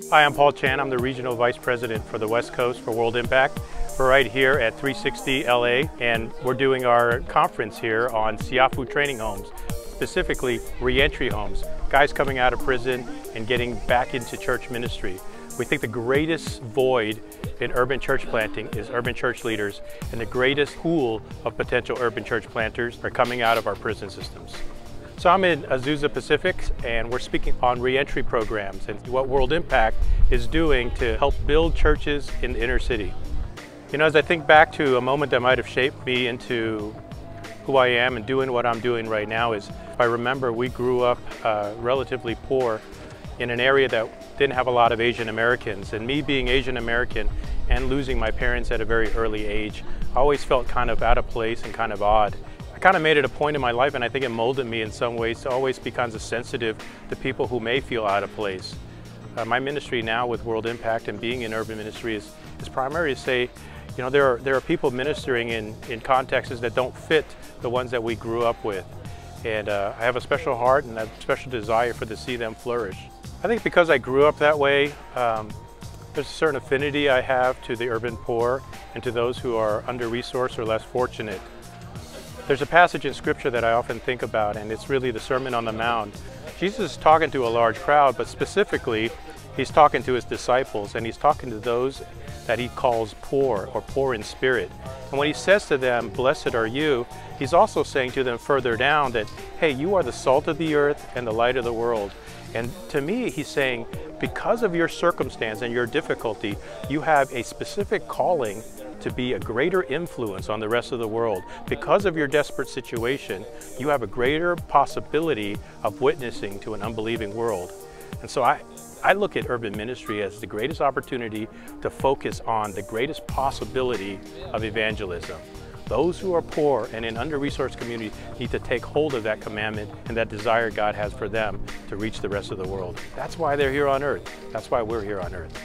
Hi, I'm Paul Chan. I'm the Regional Vice President for the West Coast for World Impact. We're right here at 360 LA, and we're doing our conference here on Siafu training homes, specifically re-entry homes, guys coming out of prison and getting back into church ministry. We think the greatest void in urban church planting is urban church leaders, and the greatest pool of potential urban church planters are coming out of our prison systems. So I'm in Azusa Pacific, and we're speaking on re-entry programs and what World Impact is doing to help build churches in the inner city. You know, as I think back to a moment that might have shaped me into who I am and doing what I'm doing right now, is I remember we grew up relatively poor in an area that didn't have a lot of Asian Americans, and me being Asian American and losing my parents at a very early age, I always felt kind of out of place and kind of odd. I kind of made it a point in my life, and I think it molded me in some ways to always be kind of sensitive to people who may feel out of place. My ministry now with World Impact and being in urban ministry is primarily to say, you know, there are people ministering in contexts that don't fit the ones that we grew up with. And I have a special heart and a special desire to see them flourish. I think because I grew up that way, there's a certain affinity I have to the urban poor and to those who are under-resourced or less fortunate. There's a passage in Scripture that I often think about, and it's really the Sermon on the Mount. Jesus is talking to a large crowd, but specifically, he's talking to his disciples, and he's talking to those that he calls poor or poor in spirit. And when he says to them, "Blessed are you," he's also saying to them further down that, hey, you are the salt of the earth and the light of the world. And to me, he's saying, because of your circumstance and your difficulty, you have a specific calling to be a greater influence on the rest of the world. Because of your desperate situation, you have a greater possibility of witnessing to an unbelieving world. And so I look at urban ministry as the greatest opportunity to focus on the greatest possibility of evangelism. Those who are poor and in under-resourced communities need to take hold of that commandment and that desire God has for them to reach the rest of the world. That's why they're here on earth. That's why we're here on earth.